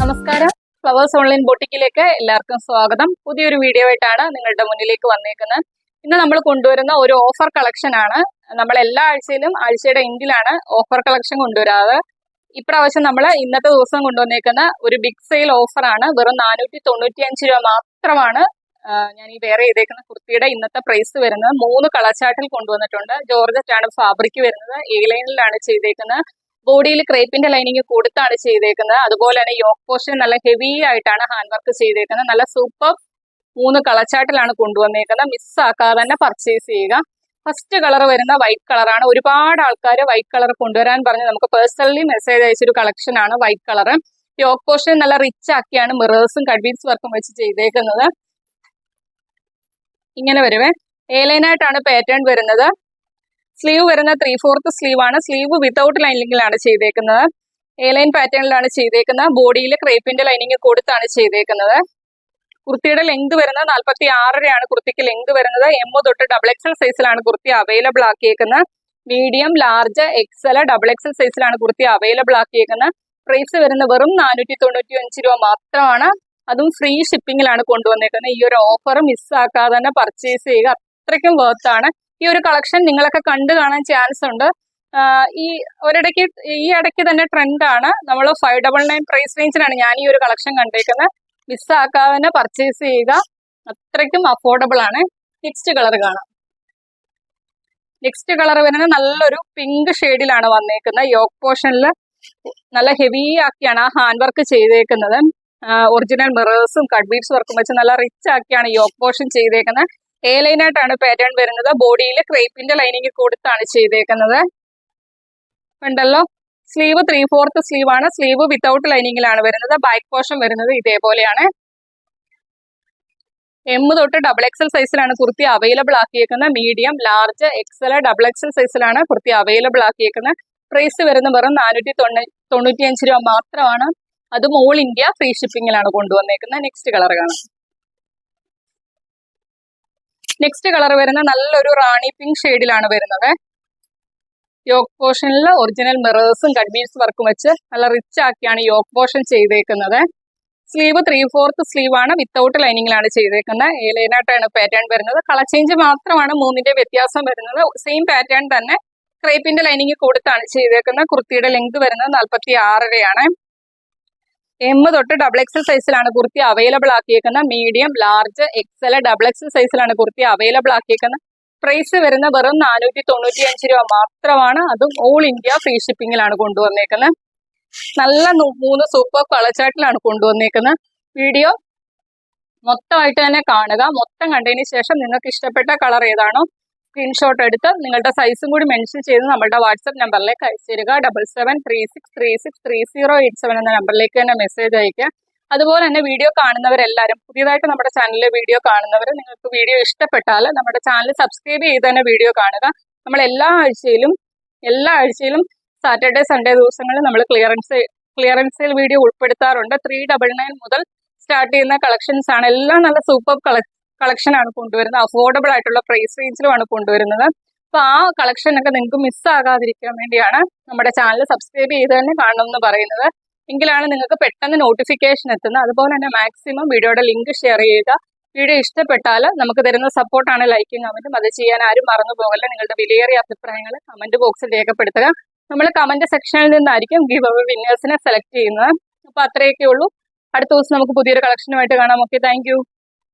നമസ്കാരം. Flowers online ബൊട്ടിക്കിലേക്ക് എല്ലാവർക്കും സ്വാഗതം. പുതിയൊരു വീഡിയോ ആയിട്ടാണ് നിങ്ങളുടെ മുന്നിലേക്ക് വന്നേക്കുന്നത്. ഇന്ന് നമ്മൾ കൊണ്ടുവരുന്ന ഒരു ഓഫർ കളക്ഷൻ ആണ്. നമ്മൾ എല്ലാ ആഴ്ചയിലും ആഴ്ചയുടെ എൻഡിലാണ് ഓഫർ കളക്ഷൻ കൊണ്ടുവരാറ്. ഇപ്രാവശ്യം നമ്മൾ ഇന്നത്തെ ദിവസം കൊണ്ടുവന്നേക്കുന്ന ഒരു ബിഗ് സെയിൽ ഓഫറാണ്. വെറും 495 രൂപ മാത്രമാണ് ഞാൻ ഈ വെയർ ചെയ്തേക്കുന്ന കുർത്തിയുടെ ഇന്നത്തെ പ്രൈസ് വരുന്നത്. 3 കളർ ചാർട്ടിൽ കൊണ്ടുവന്നിട്ടുണ്ട്. ജോർജറ്റ് ആണ് ഫാബ്രിക് വരുന്നത്. എ ലൈനിലാണ് ചെയ്തേക്കുന്നത്. ബോഡിയിൽ ക്രേപ്പിന്റെ ലൈനിങ് കൊടുത്താണ് ചെയ്തേക്കുന്നത്. അതുപോലെ തന്നെ യോക്ക് പോർഷൻ നല്ല ഹെവി ആയിട്ടാണ് ഹാൻഡ് വർക്ക് ചെയ്തേക്കുന്നത്. നല്ല സൂപ്പർ 3 കളർ ചാർട്ടിലാണ് കൊണ്ടുവന്നേക്കുന്നത്. മിസ്സാക്കാതെ തന്നെ പർച്ചേസ് ചെയ്യുക. ഫസ്റ്റ് കളർ വരുന്ന വൈറ്റ് കളറാണ്. ഒരുപാട് ആൾക്കാർ വൈറ്റ് കളർ കൊണ്ടുവരാൻ പറഞ്ഞ് നമുക്ക് പേഴ്സണലി മെസ്സേജ് അയച്ചൊരു കളക്ഷൻ ആണ് വൈറ്റ് കളർ. യോക്ക് പോർഷൻ നല്ല റിച്ച് ആക്കിയാണ് മിറേഴ്സും കഡ്ബീഡ്സ് വർക്കും വെച്ച് ചെയ്തേക്കുന്നത്. ഇങ്ങനെ വരുവേ. എ ലൈനായിട്ടാണ് പാറ്റേൺ വരുന്നത്. സ്ലീവ് വരുന്ന 3/4 സ്ലീവ് ആണ്. സ്ലീവ് വിത്തൗട്ട് ലൈനിങ്ങിലാണ് ചെയ്തേക്കുന്നത്. എ ലൈൻ പാറ്റേണിലാണ് ചെയ്തേക്കുന്നത്. ബോഡിയിൽ ക്രേപ്പിന്റെ ലൈനിങ് കൊടുത്താണ് ചെയ്തേക്കുന്നത്. കുർത്തിയുടെ ലെങ്ത് വരുന്നത് 46 കുർത്തിക്ക് ലെങ്ത് വരുന്നത്. M തൊട്ട് XXL സൈസിലാണ് കുർത്തി അവൈലബിൾ ആക്കിയേക്കുന്നത്. മീഡിയം, ലാർജ്, XL, XXL സൈസിലാണ് കുർത്തി അവൈലബിൾ ആക്കിയേക്കുന്നത്. പ്രൈസ് വരുന്നത് വെറും 495 രൂപ മാത്രമാണ്. അതും ഫ്രീ ഷിപ്പിങ്ങിലാണ് കൊണ്ടുവന്നേക്കുന്നത്. ഈ ഒരു ഓഫർ മിസ്സാക്കാതെ തന്നെ പർച്ചേസ് ചെയ്യുക. അത്രയ്ക്കും വേർത്താണ്. ഈ ഒരു കളക്ഷൻ നിങ്ങളൊക്കെ കണ്ടു കാണാൻ ചാൻസ് ഉണ്ട്. ഈ ഇടയ്ക്ക് തന്നെ ട്രെൻഡാണ്. നമ്മൾ 599 പ്രൈസ് റേഞ്ചിലാണ് ഞാൻ ഈ ഒരു കളക്ഷൻ കണ്ടേക്കുന്നത്. മിസ്സാക്കാതെ തന്നെ പർച്ചേസ് ചെയ്യുക. അത്രയ്ക്കും അഫോർഡബിൾ ആണ്. നെക്സ്റ്റ് കളർ കാണാം. നെക്സ്റ്റ് കളർ വരുന്നത് നല്ലൊരു പിങ്ക് ഷെയ്ഡിലാണ് വന്നേക്കുന്നത്. യോക്ക് പോർഷനിൽ നല്ല ഹെവി ആക്കിയാണ് ആ ഹാൻഡ് വർക്ക് ചെയ്തേക്കുന്നത്. ഒറിജിനൽ മിറേഴ്സും കഡ്ബീഡ്സ് വർക്കും വെച്ച് നല്ല റിച്ച് ആക്കിയാണ് യോക്ക് പോർഷൻ ചെയ്തേക്കുന്നത്. എ ലൈനായിട്ടാണ് പാറ്റേൺ വരുന്നത്. ബോഡിയിൽ ക്രേപ്പിന്റെ ലൈനിങ് കൊടുത്താണ് ചെയ്തേക്കുന്നത്. ഉണ്ടല്ലോ. സ്ലീവ് 3/4 സ്ലീവ് ആണ്. സ്ലീവ് വിത്തൗട്ട് ലൈനിങ്ങിലാണ് വരുന്നത്. ബാക്ക് പോർഷൻ വരുന്നത് ഇതേപോലെയാണ്. M തൊട്ട് XXL സൈസിലാണ് കുർത്തി അവൈലബിൾ ആക്കിയേക്കുന്നത്. മീഡിയം, ലാർജ്, XL, XXL സൈസിലാണ് കുർത്തി അവൈലബിൾ ആക്കിയേക്കുന്നത്. പ്രൈസ് വരുന്ന വെറും 495 രൂപ മാത്രമാണ്. അതും ഓൾ ഇന്ത്യ ഫ്രീ ഷിപ്പിങ്ങിലാണ് കൊണ്ടുവന്നേക്കുന്നത്. നെക്സ്റ്റ് കളർ കാണാം. നെക്സ്റ്റ് കളർ വരുന്ന നല്ലൊരു റാണി പിങ്ക് ഷെയ്ഡിലാണ് വരുന്നത്. യോക്ക് പോർഷനിൽ ഒറിജിനൽ മിറേഴ്സും കഡ്ബീഡ്സ് വർക്കും വെച്ച് നല്ല റിച്ച് ആക്കിയാണ് യോക്ക് പോർഷൻ ചെയ്തേക്കുന്നത്. സ്ലീവ് 3/4 സ്ലീവ് ആണ്. വിത്തൗട്ട് ലൈനിങ്ങിലാണ് ചെയ്തേക്കുന്നത്. എ ലൈനായിട്ടാണ് പാറ്റേൺ വരുന്നത്. കളർ ചേഞ്ച് മാത്രമാണ് 3ന്റെ വ്യത്യാസം വരുന്നത്. സെയിം പാറ്റേൺ തന്നെ ക്രേപ്പിന്റെ ലൈനിങ് കൊടുത്താണ് ചെയ്തേക്കുന്നത്. കുർത്തിയുടെ ലെങ്ത് വരുന്നത് 46 M തൊട്ട് XXL സൈസിലാണ് കുർത്തി അവൈലബിൾ ആക്കിയേക്കുന്നത്. മീഡിയം, ലാർജ്, XL, XXL സൈസിലാണ് കുർത്തി അവൈലബിൾ ആക്കിയേക്കുന്നത്. പ്രൈസ് വരുന്ന വെറും 495 രൂപ മാത്രമാണ്. അതും ഓൾ ഇന്ത്യ ഫ്രീ ഷിപ്പിങ്ങിലാണ് കൊണ്ടുവന്നേക്കുന്നത്. നല്ല 3 സൂപ്പർ കളർ ചാർട്ടിലാണ് കൊണ്ടുവന്നേക്കുന്നത്. വീഡിയോ മൊത്തമായിട്ട് തന്നെ കാണുക. മൊത്തം കണ്ടതിന് ശേഷം നിങ്ങൾക്ക് ഇഷ്ടപ്പെട്ട കളർ ഏതാണോ സ്ക്രീൻഷോട്ട് എടുത്ത് നിങ്ങളുടെ സൈസും കൂടി മെൻഷൻ ചെയ്ത് നമ്മുടെ വാട്സപ്പ് നമ്പറിലേക്ക് അയച്ചു തരിക. 7736363087 എന്ന നമ്പറിലേക്ക് തന്നെ മെസ്സേജ് അയക്കുക. അതുപോലെ തന്നെ വീഡിയോ കാണുന്നവരെല്ലാവരും പുതിയതായിട്ട് നമ്മുടെ ചാനലിലെ വീഡിയോ കാണുന്നവർ നിങ്ങൾക്ക് വീഡിയോ ഇഷ്ടപ്പെട്ടാൽ നമ്മുടെ ചാനൽ സബ്സ്ക്രൈബ് ചെയ്ത് തന്നെ വീഡിയോ കാണുക. നമ്മൾ എല്ലാ ആഴ്ചയിലും സാറ്റർഡേ സൺഡേ ദിവസങ്ങളിൽ നമ്മൾ ക്ലിയറൻസ് വീഡിയോ ഉൾപ്പെടുത്താറുണ്ട്. 399 മുതൽ സ്റ്റാർട്ട് ചെയ്യുന്ന കളക്ഷൻസ് ആണ്. എല്ലാം നല്ല സൂപ്പർ കളക്ഷൻ ആണ് കൊണ്ടുവരുന്നത്. അഫോർഡബിൾ ആയിട്ടുള്ള പ്രൈസ് റേഞ്ചിലുമാണ് കൊണ്ടുവരുന്നത്. അപ്പൊ ആ കളക്ഷൻ ഒക്കെ നിങ്ങൾക്ക് മിസ്സാകാതിരിക്കാൻ വേണ്ടിയാണ് നമ്മുടെ ചാനൽ സബ്സ്ക്രൈബ് ചെയ്ത് തന്നെ കാണണമെന്ന് പറയുന്നത്. എങ്കിലാണ് നിങ്ങൾക്ക് പെട്ടെന്ന് നോട്ടിഫിക്കേഷൻ എത്തുന്നത്. അതുപോലെ തന്നെ മാക്സിമം വീഡിയോയുടെ ലിങ്ക് ഷെയർ ചെയ്യുക. വീഡിയോ ഇഷ്ടപ്പെട്ടാൽ നമുക്ക് തരുന്ന സപ്പോർട്ടാണ് ലൈക്കും കമന്റും. അത് ചെയ്യാൻ ആരും മറന്നു പോകല്ല. നിങ്ങളുടെ വിലയേറിയ അഭിപ്രായങ്ങൾ കമന്റ് ബോക്സിൽ രേഖപ്പെടുത്തുക. നമ്മൾ കമന്റ് സെക്ഷനിൽ നിന്നായിരിക്കും ഗിവ് അവേ വിന്നേഴ്സിനെ സെലക്ട് ചെയ്യുന്നത്. അപ്പൊ അത്രയൊക്കെ ഉള്ളൂ. അടുത്ത ദിവസം നമുക്ക് പുതിയൊരു കളക്ഷനുമായിട്ട് കാണാം. Okay, thank you.